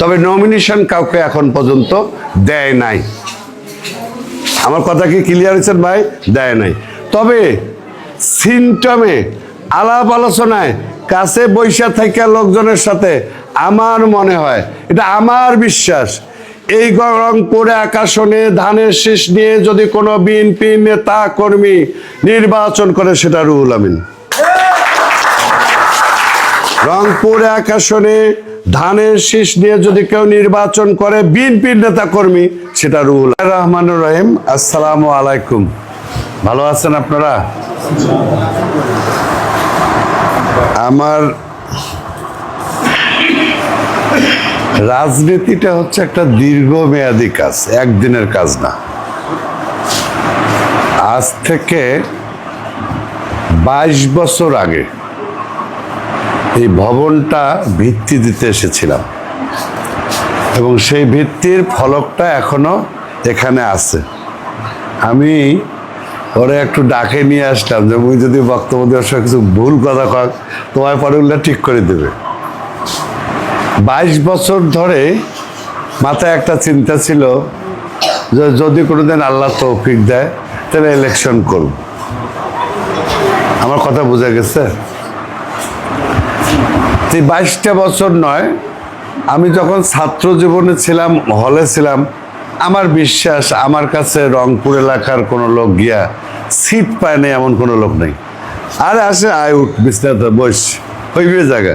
তবে নমিনেশন কাউকে এখন পর্যন্ত দেয় নাই। আমার কথা কি ক্লিয়ার হয়েছে ভাই? দেয় নাই। তবে সিমটমে আলাপ আলোচনায় কাছে বৈশা থাকা লোকজনের সাথে আমার মনে হয়, এটা আমার বিশ্বাস, এই রংপুর এক আসনে ধানের শীষ নিয়ে যদি কোনো বিএনপি নেতা কর্মী নির্বাচন করে সেটা রুহুল আমিন। রংপুর এক আসনে ধানের শীষ নিয়ে যদি কেউ নির্বাচন করে বিএনপির নেতা কর্মী সেটা রুহুল। রহমানুর রহিম, আসসালামু আলাইকুম। ভালো আছেন আপনারা? আমার রাজনীতিটা হচ্ছে একটা দীর্ঘমেয়াদী কাজ, একদিনের কাজ না। আজ থেকে 22 বছর আগে এই ভবনটা ভিত্তি দিতে এসেছিলাম এবং সেই ভিত্তির ফলকটা এখনো এখানে আছে। আমি ওরা একটু ডাকে নিয়ে আসলাম যে মুই যদি বক্তব্য দেওয়ার সময় কিছু ভুল কথা কয় তোমার পরে উল্লা ঠিক করে দেবে। 22 বছর ধরে মাথায় একটা চিন্তা ছিল যে যদি কোনোদিন আল্লাহ তৌফিক দেয় তাহলে ইলেকশন করব। আমার কথা বোঝা গেছে? 22টা বছর নয়, আমি যখন ছাত্র জীবনে ছিলাম, হলে ছিলাম, আমার বিশ্বাস আমার কাছে রংপুর এলাকার কোনো লোক গিয়া সিট পায় না এমন কোনো লোক নেই। আর আসে আয় উঠ বিছনাতে বস হইবে জায়গা।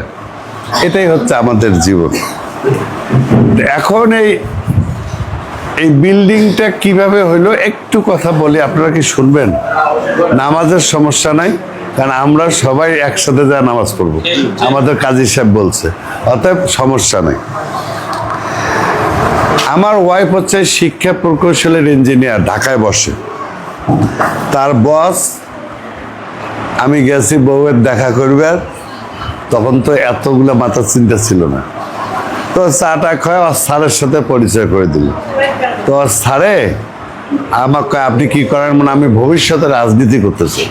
এটাই হচ্ছে আমাদের জীবন। এখন এই বিল্ডিংটা কিভাবে হইলো একটু কথা বলি, আপনারা কি শুনবেন? নামাজের সমস্যা নাই, কারণ আমরা সবাই একসাথে যা নামাজ পড়বো, আমাদের কাজী সাহেব বলছে, অতএব সমস্যা নেই। আমার ওয়াইফ হচ্ছে শিক্ষা প্রকৌশলের ইঞ্জিনিয়ার, ঢাকায় বসে। তার বস, আমি গেছি বউয়ের দেখা করবে, তখন তো এতগুলো মাথার চিন্তা ছিল না। তো চাটা খায় ওর স্যারের সাথে পরিচয় করে দিল। তো ওর স্যারে আমাকে আপনি কি করেন? মানে আমি ভবিষ্যতে রাজনীতি করতেছি,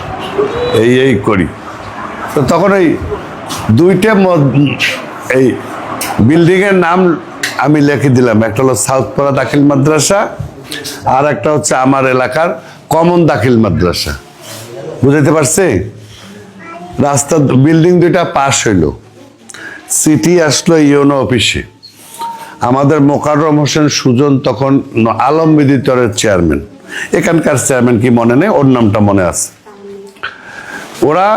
এই করি। তো তখন ওই দুইটা এই বিল্ডিংয়ের নাম আমি লিখে দিলাম, একটা হলো সাউথপাড়া দাখিল মাদ্রাসা আর একটা হচ্ছে আমার এলাকার কমন দাখিল মাদ্রাসা। বুঝাইতে পারছি? রাস্তা বিল্ডিং দুইটা পাশ হইল, সিটি আসলো ইউনো অফিসে। আমাদের মোকাররম হোসেন সুজন তখন আলম বিদিতরের চেয়ারম্যান, এখানকার চেয়ারম্যান কি মনে নেই, ওর নামটা মনে আছে। ওরা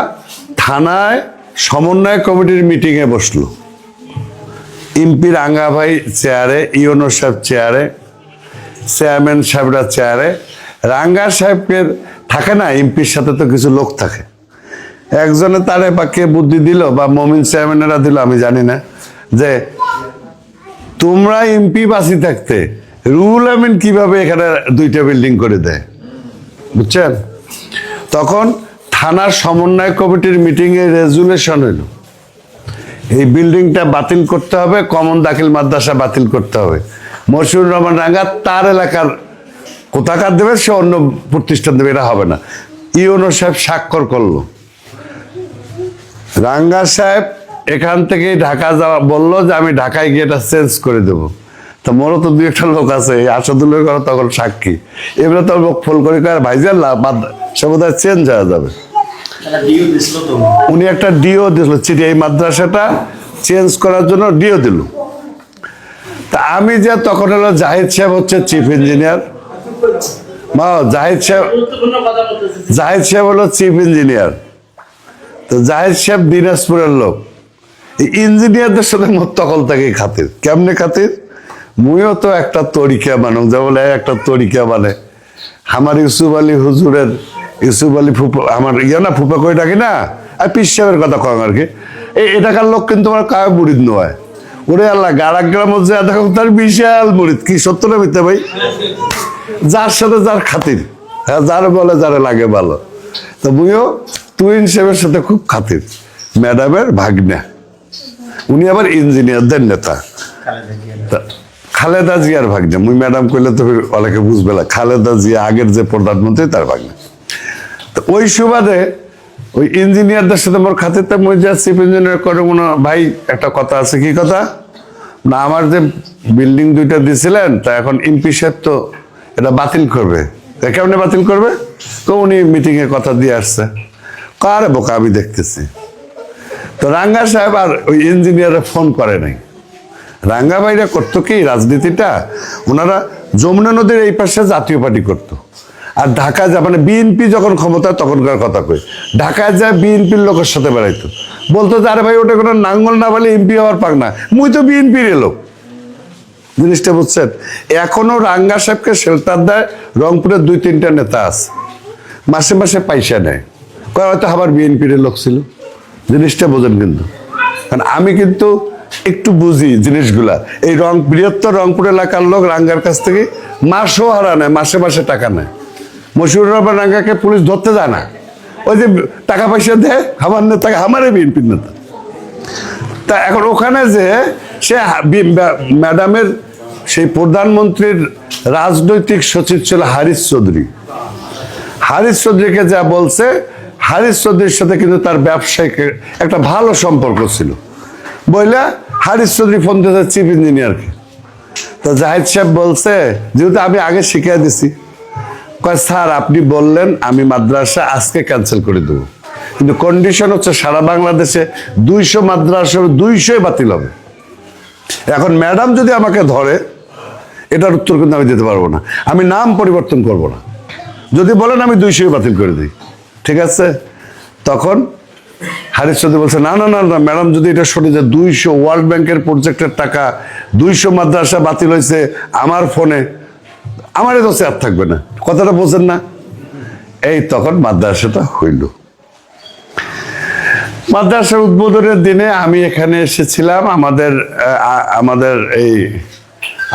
থানায় সমন্বয় কমিটির মিটিংয়ে বসলো, এমপি রাঙ্গা ভাই চেয়ারে, ইউনো সাহেব চেয়ারে, চেয়ারম্যান সাহেবরা চেয়ারে। রাঙ্গা সাহেবের থাকে না, এমপির সাথে তো কিছু লোক থাকে, একজনে তারে বা কে বুদ্ধি দিল বা মমিন চেয়ারম্যানেরা দিল আমি জানি না, যে তোমরা এমপি বাঁচি থাকতে রুহুল আমিন কিভাবে এখানে দুইটা বিল্ডিং করে দেয়, বুঝছেন? তখন থানার সমন্বয় কমিটির মিটিংয়ে রেজুলেশন হইল এই বিল্ডিংটা বাতিল করতে হবে, কমন দাখিল মাদ্রাসা বাতিল করতে হবে। মশিউর রহমান রাঙ্গা তার এলাকার কোথাকার দেবে, সে অন্য প্রতিষ্ঠান দেবে, এটা হবে না। ইউনো সাহেব স্বাক্ষর করলো। রাঙ্গা সাহেব এখান থেকে ঢাকা যাওয়া বললো যে আমি ঢাকায় গিয়ে এটা চেঞ্জ করে দেবো। তো মোরও তো দুই একটা লোক আছে, আসাদুল্লাহ করে তখন সাক্ষী, এবারে তো লোক ফোন করে ভাইজান সে বোধ হয় চেঞ্জ হয়ে যাবে। উনি একটা ডিও দিল চিঠি, এই মাদ্রাসাটা চেঞ্জ করার জন্য ডিও দিল। তা আমি যে তখন হলো জাহিদ সাহেব হচ্ছে চিফ ইঞ্জিনিয়ার, জাহিদ সাহেব হলো চিফ ইঞ্জিনিয়ার। তো জাহিদ সাহেব দিনাজপুরের লোক, ইঞ্জিনিয়ারদের সাথে মোট তখন থেকে খাতির। কেমনে খাতির? মুইও তো একটা তরিকা মানুষ, যেমন একটা তরিকা মানে আমার ইউসুফ আলী হুজুরের, ইউসুফ আলী ফুপা, আমার না ফুপা কই ডাকি না, আর পিস সাহেবের কথা কম আর কি। এটাকার লোক কিন্তু আমার কায় মুরিদ নয়। ওরে আল্লাহ, গাড়া গ্রাম দেখো তার বিশাল মুরিদ, কি সত্য না মিথ্যা ভাই? যার সাথে যার খাতির, হ্যাঁ, যার বলে যারে লাগে ভালো। তো মুইও তুইন সাহেবের সাথে খুব খাতির, ম্যাডামের ভাগ্না, উনি আবার ইঞ্জিনিয়ারদের নেতা। খালেদা জিয়ার ভাগ্না, মুই ম্যাডাম কইলে তো অনেকে বুঝবে না, খালেদা জিয়া আগের যে প্রধানমন্ত্রী তার ভাগ্না। তো ওই সুবাদে ওই ইঞ্জিনিয়ারদের সাথে মোর খাতিরটা, মুই যা চিফ ইঞ্জিনিয়ার করে মনে ভাই একটা কথা আছে। কি কথা? না, আমার যে বিল্ডিং দুইটা দিয়েছিলেন, তা এখন এমপি সাহেব তো এটা বাতিল করবে। কেমনে বাতিল করবে? তো উনি মিটিংয়ে কথা দিয়ে আসছে। কারে বোকা আমি দেখতেছি। তো রাঙ্গা সাহেব আর ওই ইঞ্জিনিয়ারে ফোন করে নাই। রাঙ্গা ভাইরা করতো কি রাজনীতিটা, ওনারা যমুনা নদীর এই পাশে জাতীয় পার্টি করতো, আর ঢাকা যা মানে বিএনপি যখন ক্ষমতা তখনকার কথা কই, ঢাকায় যায় বিএনপির লোকের সাথে বেড়াইতো, বলতো যে আরে ভাই ওটা কোনো নাঙ্গল না বলে এমপি হওয়ার পাক না, মুই তো বিএনপির এলো। জিনিসটা বুঝছেন? এখনো রাঙ্গা সাহেবকে শেল্টার দেয় রংপুরের 2-3টা নেতা আছে, মাসে মাসে পয়সা নেয়, হয়তো আবার বিএনপির লোক ছিল। জিনিসটা বোঝেন কিন্তু, কারণ আমি কিন্তু একটু বুঝি জিনিসগুলা। এই বৃহত্তর রংপুর এলাকার লোক রাঙ্গার কাছ থেকে মাসও হারা নেয়, মাসে মাসে টাকা নেয়। মশিউর রহমান রাঙ্গাকে পুলিশ ধরতে যায় না, ওই যে টাকা পয়সা দেয় আমার নেতা, আমারে বিএনপির নেতা। তা এখন ওখানে যে সে ম্যাডামের সেই প্রধানমন্ত্রীর রাজনৈতিক সচিব ছিল হারিস চৌধুরী। হারিস চৌধুরীকে যা বলছে, হারিস চৌধুরীর সাথে কিন্তু তার ব্যবসায়িক একটা ভালো সম্পর্ক ছিল বইলা হারিস চৌধুরী ফোন দিয়েছে চিফ ইঞ্জিনিয়ারকে। তা জাহিদ সাহেব বলছে, যেহেতু আমি আগে শিখিয়ে দিছি, কয় স্যার আপনি বললেন আমি মাদ্রাসা আজকে ক্যান্সেল করে দেবো, কিন্তু কন্ডিশন হচ্ছে সারা বাংলাদেশে 200 মাদ্রাসার 200 বাতিল হবে। এখন ম্যাডাম যদি আমাকে ধরে, এটার উত্তর কিন্তু আমি দিতে পারবো না, আমি নাম পরিবর্তন করব না। যদি বলেন আমি 200 বাতিল করে দিই, ঠিক আছে? তখন হারিস চৌধুরী বলছে না না না না ম্যাডাম, যদি এটা শুনে যে 200 ওয়ার্ল্ড ব্যাংকের প্রজেক্টের টাকা 200 মাদ্রাসা বাতিল হয়েছে আমার ফোনে, আমার তো চেয়ার থাকবে না। কথাটা বোঝেন না? এই তখন মাদ্রাসাটা হইল। মাদ্রাসার উদ্বোধনের দিনে আমি এখানে এসেছিলাম। আমাদের এই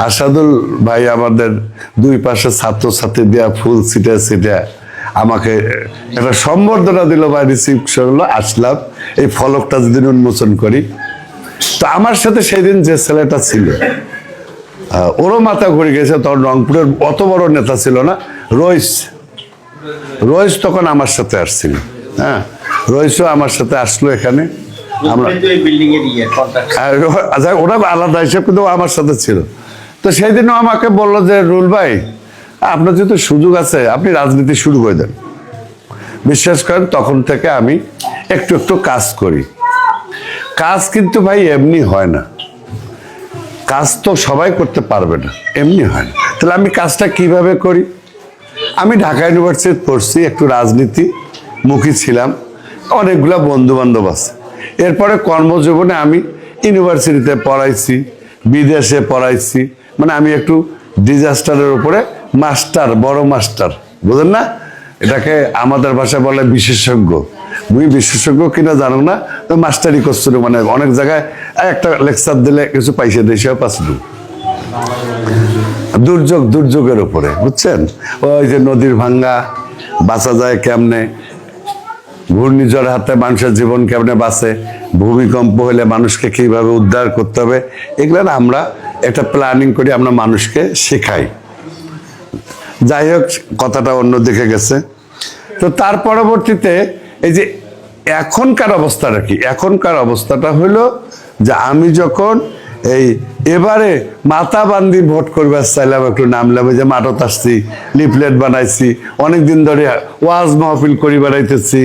আসাদুল ভাই আমাদের দুই পাশে ছাত্রছাত্রী দেয়া ফুল ছিটা ছিটা আমাকে একটা সম্বর্ধনা দিল বা রিসিভ করলো। আসলাম, এই ফলকটা যেদিন উন্মোচন করি, তো আমার সাথে সেই দিন যে ছেলেটা ছিল ওরও মাথা ঘুরে গেছে। তখন রংপুরের অত বড় নেতা ছিল না, রইস তখন আমার সাথে আসছিল। হ্যাঁ, রইসও আমার সাথে আসলো এখানে। আমরা ওরা আলাদা হিসেবে কিন্তু আমার সাথে ছিল। তো সেই দিনও আমাকে বললো যে রুল ভাই, আপনার যেহেতু সুযোগ আছে আপনি রাজনীতি শুরু করে দেন। বিশ্বাস করেন তখন থেকে আমি একটু একটু কাজ করি। কাজ কিন্তু ভাই এমনি হয় না, কাজ তো সবাই করতে পারবে না, এমনি হয় না। তাহলে আমি কাজটা কিভাবে করি? আমি ঢাকা ইউনিভার্সিটি পড়ছি, একটু রাজনীতি মুখী ছিলাম, অনেকগুলা বন্ধু বান্ধব আছে। এরপরে কর্মজীবনে আমি ইউনিভার্সিটিতে পড়াইছি, বিদেশে পড়াইছি, মানে আমি একটু ডিজাস্টারের উপরে মাস্টার, বড় মাস্টার, বুঝেন না? এটাকে আমাদের ভাষায় বলে বিশেষজ্ঞ। মুই বিশেষজ্ঞ কিনা জানো না, তো মাস্টারি করছিল, মানে অনেক জায়গায় একটা লেকচার দিলে কিছু পয়সা দেশে পাচ্ছিল। দুর্যোগের উপরে, বুঝছেন? ওই যে নদীর ভাঙ্গা বাঁচা যায় কেমনে, ঘূর্ণিঝড় হাতে মানুষের জীবন কেমনে বাঁচে, ভূমিকম্প হলে মানুষকে কিভাবে উদ্ধার করতে হবে, এগুলো আমরা একটা প্ল্যানিং করি, আমরা মানুষকে শেখাই। যাই হোক, কথাটা অন্যদিকে গেছে। তো তার পরবর্তীতে এই যে এখনকার অবস্থাটা কি? এখনকার অবস্থাটা হলো যে আমি যখন এবারে মাথা বান্ধি ভোট করবার চাইলাম, একটু নামলাম, যে মাঠত আসছি, লিফলেট বানাইছি, অনেকদিন ধরে ওয়াজ মাহফিল করি বেড়াইতেছি,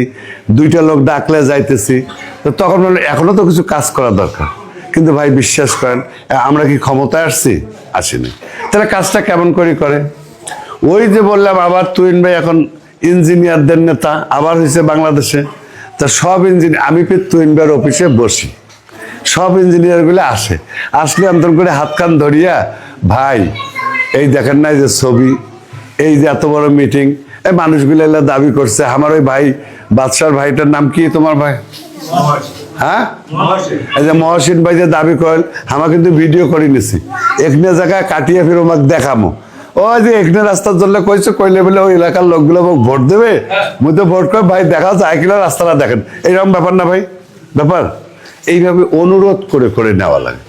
2টা লোক ডাকলে যাইতেছি। তো তখন বললো এখনো তো কিছু কাজ করা দরকার। কিন্তু ভাই বিশ্বাস করেন, আমরা কি ক্ষমতায় আসছি? আসিনি। তাহলে কাজটা কেমন করে? ওই যে বললাম আবার তুহিন ভাই এখন ইঞ্জিনিয়ারদের নেতা আবার হয়েছে বাংলাদেশে। তা সব ইঞ্জিনিয়ার, আমি তুহিন ভাইয়ের অফিসে বসি, সব ইঞ্জিনিয়ারগুলো আসলে আমতন করে হাত কান ধরিয়া, ভাই এই দেখেন না যে ছবি, এই যে এত বড় মিটিং, এই মানুষগুলো এলা দাবি করছে। আমার ওই ভাই বাদশার ভাইটার নাম কি তোমার ভাই? হ্যাঁ, এই যে মহসিন ভাই যে দাবি করেন, আমার কিন্তু ভিডিও করে নিছি, এখানে জায়গায় কাটিয়ে ফিরে আমাকে দেখামো। ওই যে এখানে রাস্তা ধরলে কইলে বলে ওই এলাকার লোকগুলো ভোট দেবে, মুই তো ভোট করে ভাই দেখা যায় কিনা রাস্তাটা দেখেন, এইরকম ব্যাপার না ভাই? ব্যাপার এইভাবে অনুরোধ করে নেওয়া লাগে।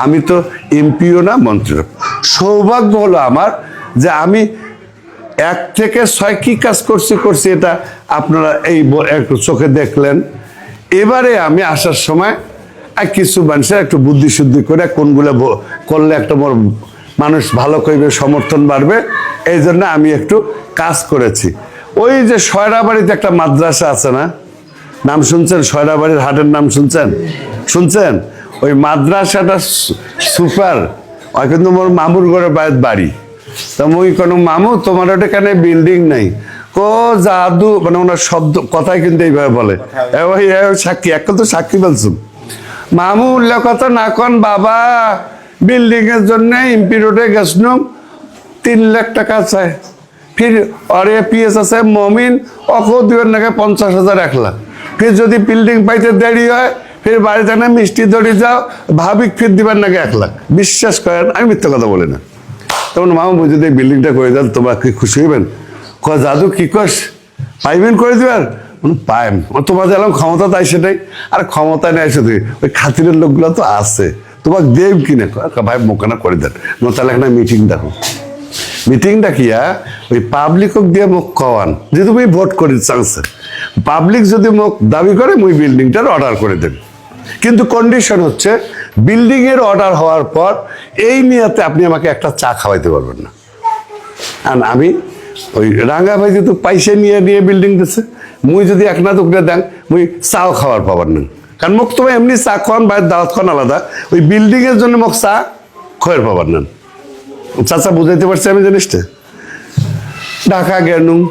আমি তো এমপিও না, মন্ত্রীও। সৌভাগ্য হলো আমার যে আমি 1 থেকে 6 কি কাজ করছি, এটা আপনারা এই একটু চোখে দেখলেন। এবারে আমি আসার সময় আর কিছু মানুষের একটু বুদ্ধি শুদ্ধি করে কোনগুলো করলে একটা মোর মানুষ ভালো করবে, সমর্থন বাড়বে, এই জন্য আমি একটু কাজ করেছি। ওই যে সয়রাবাড়িতে একটা মাদ্রাসা আছে না, নাম শুনছেন? সয়রাবাড়ির হাটের নাম শুনছেন? ওই মাদ্রাসাটা সুপার, ওই কিন্তু মোর মামুর ঘরে বাড়ি। তা মুই কোনো মামু তোমার ওটা কেন বিল্ডিং নাই? কো জাদু, মানে ওনার শব্দ কথাই কিন্তু এইভাবে বলে, ওই সাক্ষী এক তো সাক্ষী বলছুন। মামু উল্লেখ কথা না কন বাবা, বিল্ডিং এর জন্য এমপি রোডে গেছিলাম, 3 লাখ টাকা চাই। ফির অরে পিএস আছে মমিন, অকো দিবেন নাকি 50,000 1 লাখ। ফির যদি বিল্ডিং পাইতে দেরি হয়, ফির বাড়িতে না মিষ্টি দড়ি যাও, ভাবিক ফির দিবেন নাকি 1 লাখ। বিশ্বাস করেন, আমি মিথ্যা কথা বলি না। তখন মামু যদি এই বিল্ডিংটা করে দেন তোমার কি খুশি হইবেন? জাদু কি কস পাইবেন করে দিবেন? পাইম, তোমার যেরকম ক্ষমতা তাই সেটাই। আর ক্ষমতা নেই শুধু ওই খাতিরের লোকগুলো তো আছে, তোমাকে দেব কিনে ভাই মোকানা করে দেন। তাহলে একটা মিটিং দেখো, মিটিং ডাকিয়া ওই পাবলিকক দিয়ে মুখ খাওয়ান যে তুমি ভোট করে চান্সে, পাবলিক যদি মুখ দাবি করে মুই বিল্ডিংটার অর্ডার করে দেব। কিন্তু কন্ডিশন হচ্ছে বিল্ডিং এর অর্ডার হওয়ার পর এই নিয়াতে আপনি আমাকে একটা চা খাওয়াইতে পারবেন না। আর আমি ওই রাঙ্গা ভাই যেহেতু পয়সা নিয়ে বিল্ডিং দিচ্ছে, মুই যদি এক না দুকটা দেন মুই চাও খাওয়ার পাবার না। কারণ মুখ তোমার এমনি চা খাওয়ান বাইরের দাওয়াত খান আলাদা, ওই বিল্ডিং এর জন্য মুখ চা খয়ের পাবার না। চাচা বুঝাইতে পারছি আমি জিনিসটা। ঢাকা গেলুম,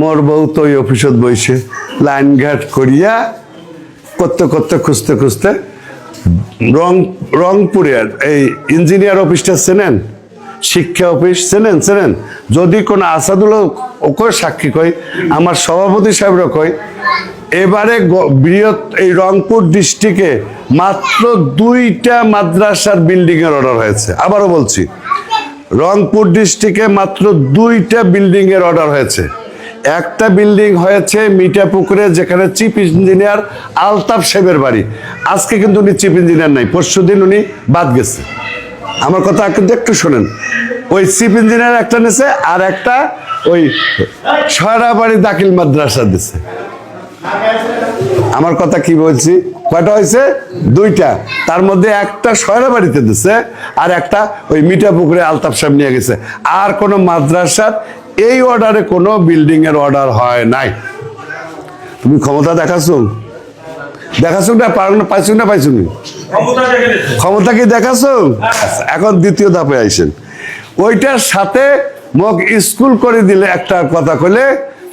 মোর বউ তো ওই অফিসত বইসে লাইন ঘাট করিয়া করতে করতে খুঁজতে খুঁজতে রংপুরের এই ইঞ্জিনিয়ার অফিসটা চেনেন? শিক্ষা অফিস চেনেন? যদি কোনো আসাদুল ওকে সাক্ষী কই, আমার সভাপতি সাহেবরা কই, এবারে বৃহৎ এই রংপুর ডিস্ট্রিক্টে মাত্র 2টা মাদ্রাসার বিল্ডিং এর অর্ডার হয়েছে। আবারও বলছি, রংপুর ডিস্ট্রিক্টে মাত্র 2টা বিল্ডিং এর অর্ডার হয়েছে। একটা বিল্ডিং হয়েছে মিঠাপুকুরে, যেখানে চিফ ইঞ্জিনিয়ার আলতাফ সাহেবের বাড়ি। আজকে কিন্তু উনি চিফ ইঞ্জিনিয়ার নাই, পরশুদিন উনি বাদ গেছে। আমার কথা কিন্তু একটু শোনেন। ওই চিফ ইঞ্জিনিয়ার একটা নিছে, আর একটা ওই সয়রাবাড়ি দাখিল মাদ্রাসা দিছে। আমার কথা কি বলছি, কয়টা হয়েছে? 2টা। তার মধ্যে একটা সয়রাবাড়িতে দিছে, আর একটা ওই মিঠাপুকুরে আলতাফ সাহেব নিয়ে গেছে। আর কোনো মাদ্রাসার এই অর্ডারে কোনো বিল্ডিং এর অর্ডার হয় নাই। তুমি ক্ষমতা দেখাছো না? পাইছো না? ক্ষমতা কি দেখাছো? এখন দ্বিতীয় ধাপে আইসেন। ওইটার সাথে মোক স্কুল করে দিলে, একটা কথা কইলে,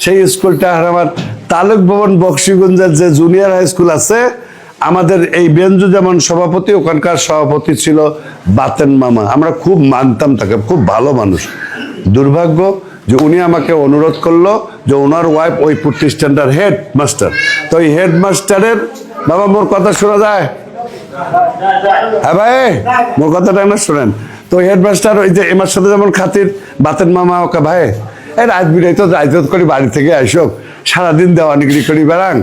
সেই স্কুলটা আমার তালুক ভবন বক্সিগঞ্জের যে জুনিয়র হাই স্কুল আছে, আমাদের এই বেঞ্জু যেমন সভাপতি, ওখানকার সভাপতি ছিল বাতেন মামা। আমরা খুব মানতাম তাকে, খুব ভালো মানুষ। দুর্ভাগ্য যে উনি আমাকে অনুরোধ করলো যে ওনার ওয়াইফ ওই প্রতিষ্ঠানটার হেড মাস্টার। তো ওই হেড মাস্টারের, বাবা মোর কথা শোনা যায়? হ্যাঁ ভাই, মোর কথাটা না শোনেন। তো হেডমাস্টার ওই যে এমার সাথে যেমন খাতির, বাতেন মামা ওকে ভাই এই রাত বিরাই তো রাইজত করি বাড়ি থেকে আসো, সারাদিন দেওয়ানিগিরি করি বেড়াং,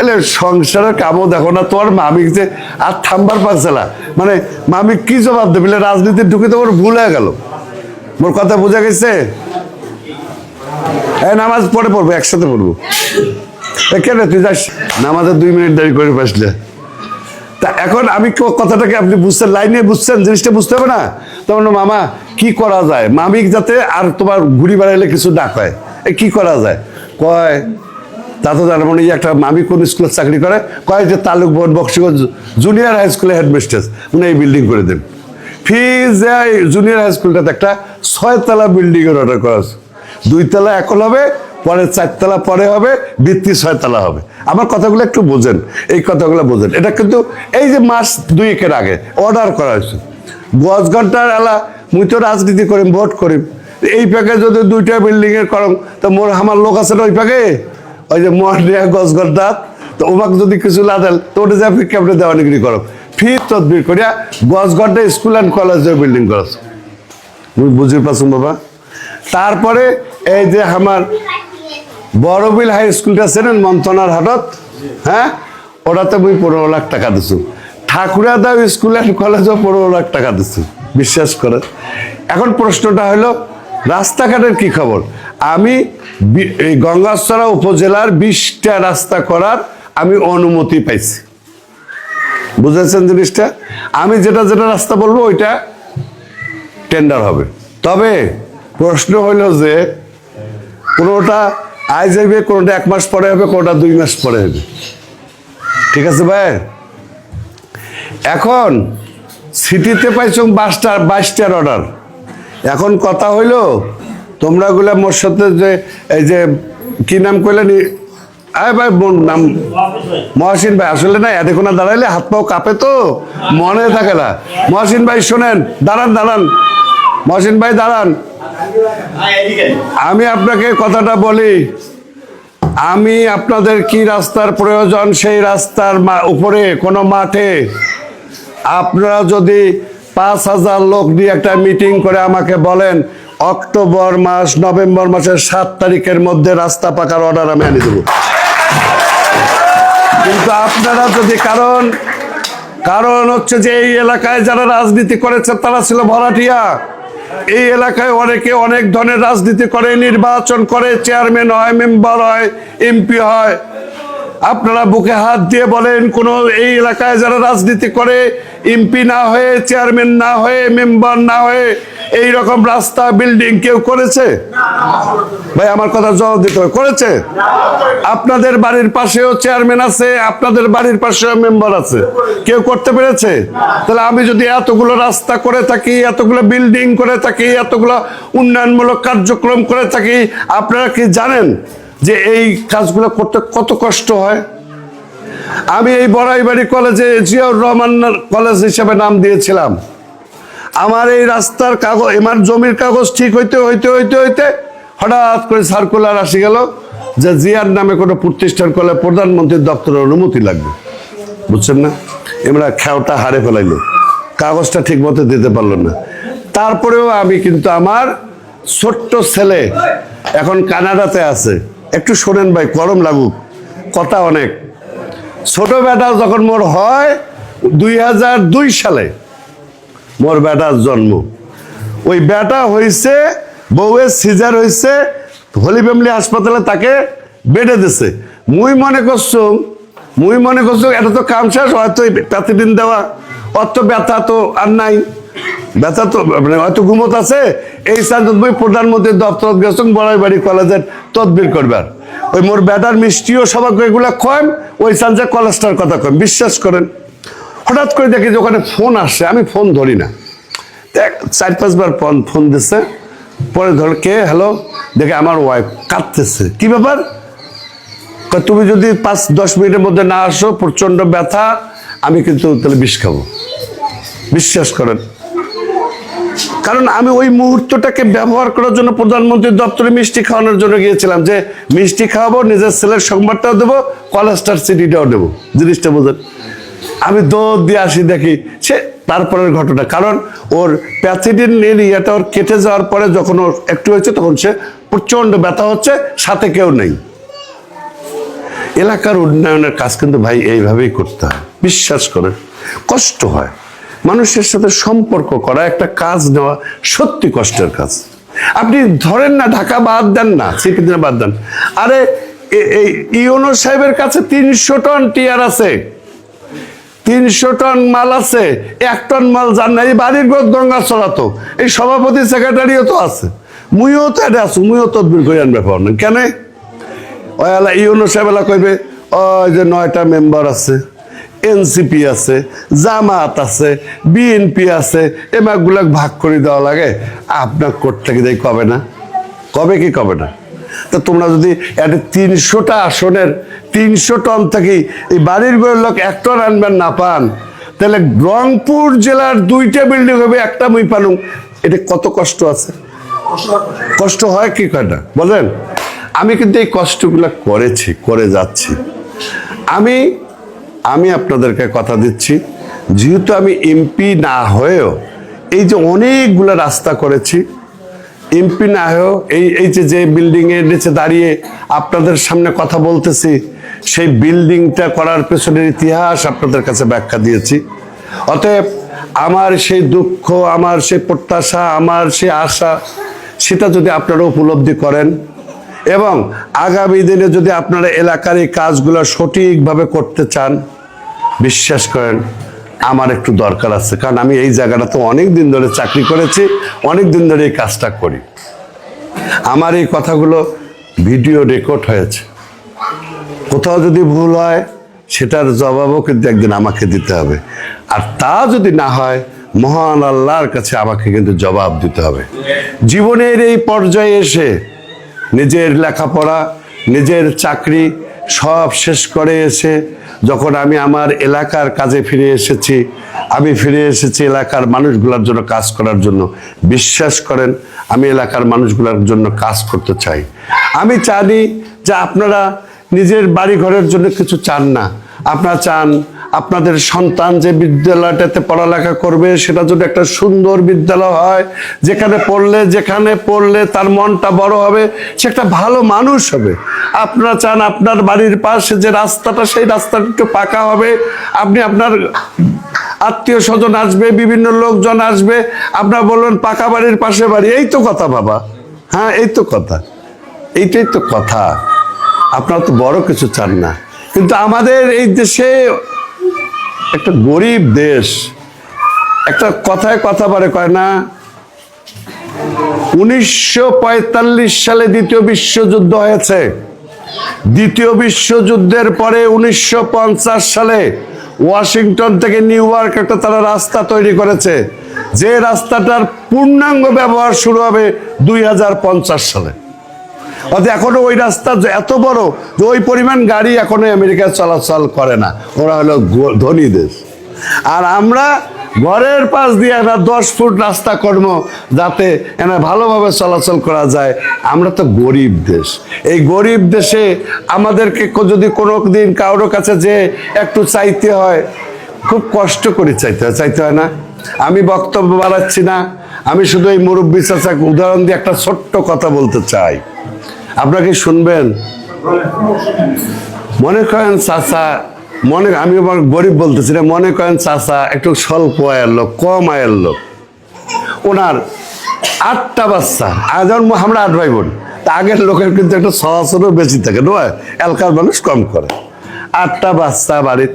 এলে সংসারের কামও দেখো না। তোর মামিক যে আর থামবার পারছে না, মানে মামিক কি জবাব দেবে? রাজনীতি ঢুকে তো ওর ভুল হয়ে গেল। মোর কথা বোঝা গেছে? এই নামাজ পড়বো, একসাথে পড়বো। কেন তুই যাস নামাজে 2 মিনিট দেরি করে বসলে? তা এখন আমি কথাটাকে আপনি বুঝছেন, লাইনে বুঝছেন, জিনিসটা বুঝতে হবে না? তখন মামা কি করা যায়, মামিক যাতে আর তোমার ঘুরি বেড়াইলে কিছু না কয়, কি করা যায়? কয় তা তো জানো, মানে একটা মামি কোন স্কুলে চাকরি করে, কয় যে তালুক ভবন বক্সিগঞ্জ জুনিয়র হাই স্কুলে হেডমিস্ট্রেস, মানে এই বিল্ডিং করে দেন। ফিজ জুনিয়র হাই স্কুলটাতে একটা 6 তলা বিল্ডিং এর অর্ডার করা আছে। 2 তলা এখন হবে, পরে 4 তলা পরে হবে, ভিত্তি 6 তলা হবে। আমার কথাগুলো একটু বোঝেন, এই কথাগুলো বোঝেন। এটা কিন্তু এই যে মাস 2 আগে অর্ডার করা হয়েছে। 10 ঘন্টার এলা মুই তো রাজনীতি করিম, ভোট করিম, এই প্যাকে যদি 2টা বিল্ডিং এর করম, তো মোর আমার লোক আছে না ওই প্যাকে, ওই যে মোর নেয়া 10 ঘন্টা, তো ওমাকে যদি কিছু লাদেল তো ওটা যা কেমনে দেওয়ানিগিরি করো, ফি তদবির করিয়া 10 ঘন্টা স্কুল অ্যান্ড কলেজের বিল্ডিং করছ। মুই বুঝি পাচ্ছ বাবা। তারপরে এই যে আমার বড়বিল হাই স্কুলটা ছিলেন মন্থনার হাটত, হ্যাঁ, ওটাতে মুই 15 লাখ টাকা দিছু। ঠাকুরাদাও স্কুল অ্যান্ড কলেজও 15 লাখ টাকা দিছু, বিশ্বাস করে। এখন প্রশ্নটা হলো রাস্তাঘাটের কি খবর? আমি এই গঙ্গাচড়া উপজেলার 20টা রাস্তা করার আমি অনুমতি পাইছি। বুঝেছেন জিনিসটা? আমি যেটা যেটা রাস্তা বলবো ওইটা টেন্ডার হবে। তবে প্রশ্ন হইল যে কোনোটা আজ হবে, কোনোটা 1 মাস পরে হবে, কোনোটা 2 মাস পরে হবে। ঠিক আছে ভাই? এখন সিটিতে পাইছো 22টার অর্ডার। এখন কথা হইল তোমরা গুলা মোর সাথে যে এই যে কি নাম কইলেন, আয় ভাই বোন নাম মহসিন ভাই, আসলে না এতক্ষণ দাঁড়াইলে হাত পাও কাঁপে তো মনে থাকে না। মহসিন ভাই শোনেন, দাঁড়ান মহসিন ভাই দাঁড়ান, আমি আপনাকে কথাটা বলি। আমি আপনাদের কি রাস্তার প্রয়োজন, সেই রাস্তার উপরে কোনো মাঠে আপনারা যদি 5,000 লোক নিয়ে একটা মিটিং করে আমাকে বলেন অক্টোবর মাস নভেম্বর মাসের 7 তারিখের মধ্যে রাস্তা পাকার অর্ডার আমি এনে দেব। কিন্তু আপনারা যদি কারণ হচ্ছে যে এই এলাকায় যারা রাজনীতি করেছে তারা ছিল ভরাটিয়া। এই এলাকায় অনেকে অনেক ধরনের রাজনীতি করে, নির্বাচন করে, চেয়ারম্যান হয়, মেম্বার হয়, এমপি হয়। আপনারা বুকে হাত দিয়ে বলেন কোন এই এলাকায় যারা রাজনীতি করে এমপি না হয়ে, চেয়ারম্যান না হয়ে, মেম্বার না হয়ে এই রকম রাস্তা বিল্ডিং কেউ করেছে? ভাই আমার কথা জবাব দিতে হবে, করেছে? আপনাদের বাড়ির পাশেও চেয়ারম্যান আছে, আপনাদের বাড়ির পাশেও মেম্বার আছে, কেউ করতে পেরেছে? তাহলে আমি যদি এতগুলো রাস্তা করে থাকি, এতগুলো বিল্ডিং করে থাকি, এতগুলো উন্নয়নমূলক কার্যক্রম করে থাকি, আপনারা কি জানেন যে এই কাজগুলো করতে কত কষ্ট হয়? আমি এই বড়াইবাড়ি কলেজে জিয়াউর রহমান কলেজ হিসেবে নাম দিয়েছিলাম। আমার এই রাস্তার কাগজ, আমার জমির কাগজ ঠিক হইতে হঠাৎ করে সার্কুলার আসি গেল যে জিয়ার নামে কোনো প্রতিষ্ঠান করলে প্রধানমন্ত্রীর দপ্তরের অনুমতি লাগবে। বুঝছেন না? আমরা খেওটা হারে ফেলাইলো, কাগজটা ঠিক মতো দিতে পারলো না। তারপরেও আমি কিন্তু আমার ছোট্ট ছেলে এখন কানাডাতে আছে, একটু শোনেন ভাই, গরম লাগুক, কথা অনেক। ছোট বেটা যখন মোর হয় 2002 সালে মোর বেটার জন্ম। ওই বেটা হয়েছে, বউয়ের সিজার হয়েছে, হলি ফ্যামিলি হাসপাতালে তাকে বেডে দিছে। মুই মনে করছো এটা তো কাম শেষ, হয়তো প্যাথিডিন দেওয়া, অত ব্যথা তো আর নাই, ব্যথা তো মানে হয়তো ঘুমত আছে। এই সাথে প্রধানমন্ত্রীর দপ্তর গেছেন বড়াইবাড়ি কলেজের তদবির করবার। ওই মোর বেটার মিষ্টিও সবাই এগুলা কম, ওই সাথে কলেজটার কথা কম। বিশ্বাস করেন, হঠাৎ করে দেখি যে ওখানে ফোন আসছে, আমি ফোন ধরি না, 4-5 বার ফোন দিচ্ছে। পরে ধর কে, হ্যালো, দেখে আমার ওয়াইফ কাঁদতেছে। কি ব্যাপার? তুমি যদি 5-10 মিনিটের মধ্যে না আসো, প্রচন্ড ব্যথা, আমি কিন্তু তাহলে বিষ খাবো। বিশ্বাস করেন, কারণ আমি ওই মুহূর্তটাকে ব্যবহার করার জন্য প্রধানমন্ত্রীর দপ্তরে মিষ্টি খাওয়ানোর জন্য গিয়েছিলাম, যে মিষ্টি খাওয়াবো, নিজের ছেলের সংবাদটাও দেবো, কলেজটার সিডিটাও দেবো। জিনিসটা বোঝেন? আমি দৌড় দিয়ে আসি, দেখি সে তারপরের ঘটনা। কারণ ওর প্যাথিডিন ইয়েটা ওর কেটে যাওয়ার পরে যখন ওর একটু হয়েছে তখন সে প্রচন্ড ব্যথা হচ্ছে, সাথে কেউ নেই। এলাকার উন্নয়নের কাজ কিন্তু ভাই এইভাবেই করতে হয়। বিশ্বাস করেন, কষ্ট হয়। মানুষের সাথে সম্পর্ক করা, একটা কাজ নেওয়া সত্যি কষ্টের কাজ। আপনি ধরেন না, ঢাকা বাদ দেন না, সিটি বাদ দেন, আরে এই ইউনো সাহেবের কাছে 300 টন টিয়ার আছে, 300 টন মাল আছে, 1 টন মাল জান না। এই বাড়ির গঙ্গা চড়াতো এই সভাপতি সেক্রেটারিও তো আছে, মুইও তো এটা আছো, মুইও তদবির করে আনবে পার না কেন? ওই ইউনো সাহেবেলা কইবে ওই যে 9টা মেম্বার আছে, এনসিপি আছে, জামাত আছে, বিএনপি আছে, এমাগুলা ভাগ করে দেওয়া লাগে। আপনার কোর্ট থেকে যাই কবে না, কবে কি কবে না? তা তোমরা যদি একটা 300টা আসনের 300 টন থাকি এই বাড়ির বইয়ের লোক 1 টন আনবেন না পান, তাহলে রংপুর জেলার 2টা বিল্ডিং হবে, একটা মুই পালুম। এটা কত কষ্ট আছে, কষ্ট হয় কি কয়টা বলেন? আমি কিন্তু এই কষ্টগুলো করেছি, করে যাচ্ছি। আমি আপনাদেরকে কথা দিচ্ছি, যেহেতু আমি এমপি না হয়েও এই যে অনেকগুলো রাস্তা করেছি, এমপি না হয়েও এই যে বিল্ডিং এর নিচে দাঁড়িয়ে আপনাদের সামনে কথা বলতেছি, সেই বিল্ডিংটা করার পেছনের ইতিহাস আপনাদের কাছে ব্যাখ্যা দিয়েছি। অতএব আমার সেই দুঃখ, আমার সেই প্রত্যাশা, আমার সেই আশা, সেটা যদি আপনারা উপলব্ধি করেন এবং আগামী দিনে যদি আপনারা এলাকার এই কাজগুলো সঠিকভাবে করতে চান, বিশ্বাস করেন আমার একটু দরকার আছে, কারণ আমি এই জায়গাটাতে অনেক দিন ধরে চাকরি করেছি, অনেক দিন ধরে এই কাজটা করি। আমার এই কথাগুলো ভিডিও রেকর্ড হয়েছে, কোথাও যদি ভুল হয় সেটার জবাবও কিন্তু একদিন আমাকে দিতে হবে, আর তা যদি না হয় মহান আল্লাহর কাছে আমাকে কিন্তু জবাব দিতে হবে। জীবনের এই পর্যায়ে এসে নিজের লেখাপড়া, নিজের চাকরি সব শেষ করে এসে যখন আমি আমার এলাকার কাজে ফিরে এসেছি, আমি ফিরে এসেছি এলাকার মানুষগুলোর জন্য কাজ করার জন্য। বিশ্বাস করেন, আমি এলাকার মানুষগুলোর জন্য কাজ করতে চাই। আমি জানি যে আপনারা নিজের বাড়ি ঘরের জন্য কিছু চান না, আপনারা চান আপনাদের সন্তান যে বিদ্যালয়টাতে পড়ালেখা করবে সেটা যদি একটা সুন্দর বিদ্যালয় হয়, যেখানে পড়লে তার মনটা বড় হবে, সে একটা ভালো মানুষ হবে। আপনারা চান আপনার বাড়ির পাশে যে রাস্তাটা, সেই রাস্তাটা একটু পাকা হবে, আপনি আপনার আত্মীয় স্বজন আসবে, বিভিন্ন লোকজন আসবে, আপনারা বলবেন পাকা বাড়ির পাশে বাড়ি। এই তো কথা বাবা, হ্যাঁ এই তো কথা, এইটাই তো কথা। আপনারা তো বড় কিছু চান না, কিন্তু আমাদের এই দেশে একটা গরিব দেশ, একটা কথায় কথা বলে কয় না, 1945 সালে দ্বিতীয় বিশ্বযুদ্ধ হয়েছে। দ্বিতীয় বিশ্বযুদ্ধের পরে 1950 সালে ওয়াশিংটন থেকে নিউ ইয়র্ক একটা তারা রাস্তা তৈরি করেছে, যে রাস্তাটার পূর্ণাঙ্গ ব্যবহার শুরু হবে 2050 সালে। অর্থাৎ এখনো ওই রাস্তা এত বড় যে ওই পরিমাণ গাড়ি এখনো আমেরিকায় চলাচল করে না। ওরা হলো ধনী দেশ, আর আমরা ঘরের পাশ দিয়ে একটা 10 ফুট রাস্তা করব যাতে এনে ভালোভাবে চলাচল করা যায়। আমরা তো গরিব দেশ। এই গরিব দেশে আমাদেরকে যদি কোনো দিন কারোর কাছে যে একটু চাইতে হয়, খুব কষ্ট করে চাইতে হয় না। আমি বক্তব্য বাড়াচ্ছি না, আমি শুধু এই মুরব্বী চাচাকে উদাহরণ দিয়ে একটা ছোট্ট কথা বলতে চাই, আপনাকে শুনবেন। মনে করেন চাচা, আমি আমার গরিব বলতেছি না, মনে করেন চাচা একটু স্বল্প আয়ের লোক, কম আয়ের লোক, ওনার 8টা বাচ্চা। যেমন আমরা 8 ভাই বোন, তা আগের লোকের কিন্তু একটা সহসরও বেশি থাকে নয়, এলাকার মানুষ কম করে। 8টা বাচ্চা বাড়ির,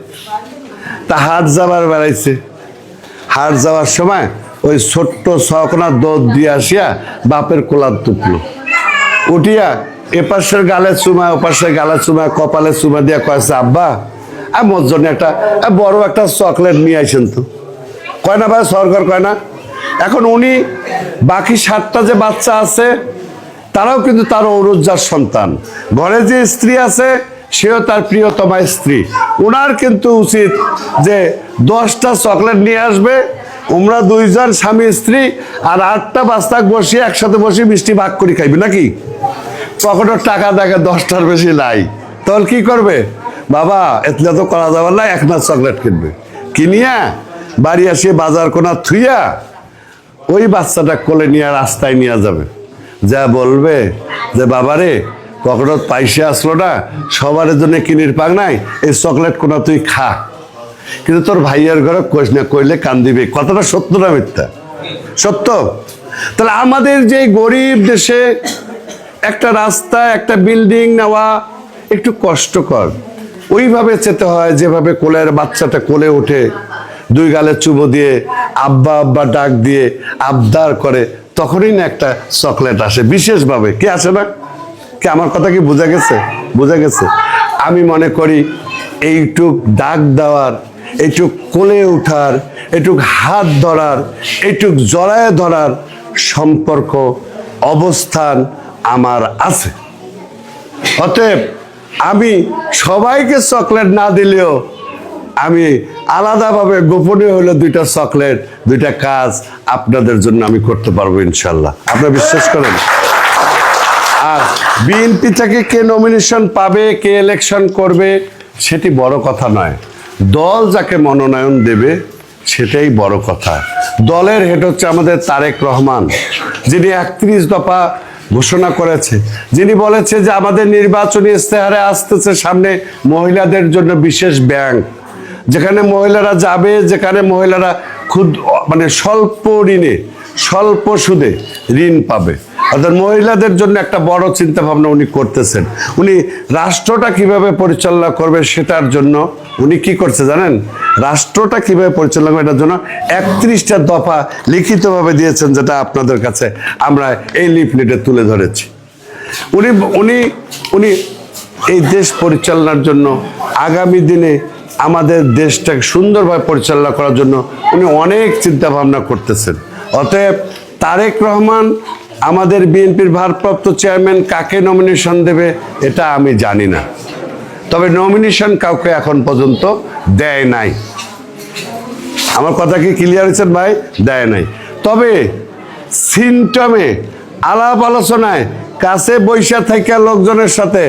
তা হাট যাবার বেড়াইছে। হাট যাওয়ার সময় ওই ছোট্ট ছকনা দুধ দিয়ে আসিয়া বাপের কোলার তুপলো, উঠিয়া এপাশের গালে চুমা, ওপাশের গালে চুমা, কপালে চুমা দিয়া কয়েছে, আব্বা আমার জন্য একটা বড় একটা চকলেট নিয়ে আসেন তো। কয় না ভাই, সরকার কয় না। এখন উনি বাকি 7টা যে বাচ্চা আছে তারাও কিন্তু তার ঔরজ্জার সন্তান, ঘরে যে স্ত্রী আছে সেও তার প্রিয়তমা স্ত্রী। ওনার কিন্তু উচিত যে 10টা চকলেট নিয়ে আসবে, ওমরা 2 জন স্বামী স্ত্রী, আর 8টা বাচ্চা বসিয়ে একসাথে বসে মিষ্টি ভাগ করে খাইবে নাকি। পকেটের টাকা দেখে 10টার বেশি নাই, তাহলে কি করবে? বাবা এতলে তো করা যাবে না, 1 মাস চকলেট কিনবে, কিনিয়া বাড়ি আসিয়ে বাজার কোনা থুইয়া ওই বাচ্চাটা কোলে নিয়ে রাস্তায় নিয়ে যাবে, যা বলবে যে বাবারে পকেটত পয়সা আসলো না, সবার জন্য কিনির পাক নাই, এই চকলেট কোনা তুই খা। কিন্তু তোর ভাইয়ের ঘরে কইস না, কইলে কান দিবে। কথাটা সত্য না মিথ্যা? সত্য। তাহলে আমাদের যে গরিব দেশে একটা রাস্তা, একটা বিল্ডিং নেওয়া একটু কষ্টকর। ওইভাবে যেতে হয় যেভাবে কোলের বাচ্চাটা কোলে ওঠে, 2 গালে চুমো দিয়ে আব্বা আব্বা ডাক দিয়ে আবদার করে, তখনই না একটা চকলেট আসে বিশেষভাবে। কি আসে না? কি আমার কথা কি বোঝা গেছে? বোঝা গেছে। আমি মনে করি এইটুক ডাক দেওয়ার, এইটুক কোলে উঠার, এইটুক হাত ধরার, এইটুক জড়ায় ধরার সম্পর্ক, অবস্থান আমার আছে। অতএব আমি সবাইকে চকলেট না দিলেও আমি আলাদাভাবে গোপনীয় হলো 2টা চকলেট, 2টা কাজ আপনাদের জন্য আমি করতে পারবো ইনশাল্লাহ। আপনারা বিশ্বাস করেন? আর বিএনপি থেকে কে নমিনেশন পাবে, কে ইলেকশন করবে সেটি বড় কথা নয়, দল যাকে মনোনয়ন দেবে সেটাই বড় কথা। দলের হেড হচ্ছে আমাদের তারেক রহমান, যিনি 31 দফা ঘোষণা করেছে, যিনি বলেছে যে আমাদের নির্বাচনী ইস্তেহারে আসতেছে সামনে মহিলাদের জন্য বিশেষ ব্যাংক, যেখানে মহিলারা যাবে, যেখানে মহিলারা স্বল্প ঋণে, স্বল্প সুদে ঋণ পাবে। অর্থাৎ মহিলাদের জন্য একটা বড় চিন্তা ভাবনা উনি করতেছেন। উনি রাষ্ট্রটা কিভাবে পরিচালনা করবে সেটার জন্য উনি কি করছে জানেন? রাষ্ট্রটা কিভাবে পরিচালনা করবে এটার জন্য 31টা দফা লিখিতভাবে দিয়েছেন, যেটা আপনাদের কাছে আমরা এই লিফলেটে তুলে ধরেছি। উনি উনি উনি এই দেশ পরিচালনার জন্য আগামী দিনে আমাদের দেশটাকে সুন্দরভাবে পরিচালনা করার জন্য উনি অনেক চিন্তা ভাবনা করতেছেন। অতএব তারেক রহমান আমাদের বিএনপির ভারপ্রাপ্ত চেয়ারম্যান কাকে নমিনেশন দেবে এটা আমি জানি না, তবে নমিনেশন কাউকে এখন পর্যন্ত দেয় নাই। আমার কথা কি ক্লিয়ার হয়েছেন ভাই? দেয় নাই। তবে সিমটমে আলাপ আলোচনায় কাছে বৈশা থাকা লোকজনের সাথে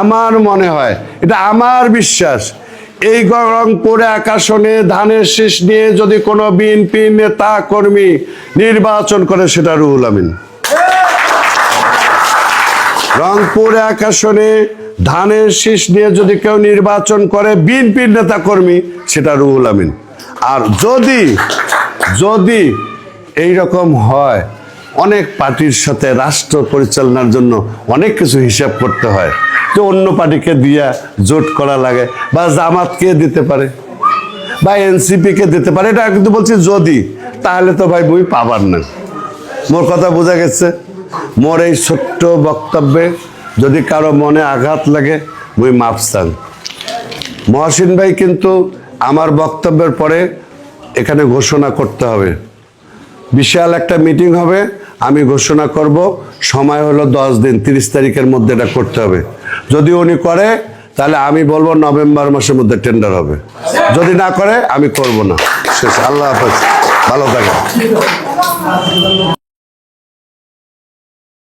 আমার মনে হয়, এটা আমার বিশ্বাস, এই রংপুর এক আসনে ধানের শীষ নিয়ে যদি কোনো বিএনপি নেতা কর্মী নির্বাচন করে সেটা রুহুল আমিন। রংপুর এক আসনে ধানের শীষ নিয়ে যদি কেউ নির্বাচন করে বিএনপির নেতা কর্মী সেটা রুহুল আমিন। আর যদি যদি এইরকম হয়, অনেক পার্টির সাথে রাষ্ট্র পরিচালনার জন্য অনেক কিছু হিসাব করতে হয়, যে অন্য পার্টিকে দিয়া জোট করা লাগে, বা জামাতকে দিতে পারে বা এনসিপিকে দিতে পারে, এটা কিন্তু বলছি যদি, তাহলে তো ভাই বই পাবার না। মোর কথা বোঝা গেছে? মোর এই ছোট্ট বক্তব্যে যদি কারো মনে আঘাত লাগে বই মাফ চান। মহসিন ভাই কিন্তু আমার বক্তব্যের পরে এখানে ঘোষণা করতে হবে, বিশাল একটা মিটিং হবে, আমি ঘোষণা করব, সময় হলো 10 দিন, 30 তারিখের মধ্যে এটা করতে হবে। যদি উনি করে তাহলে আমি বলবো নভেম্বর মাসের মধ্যে টেন্ডার হবে, যদি না করে আমি করব না। শেষ। আল্লাহ হাফেজ, ভালো থাকেন।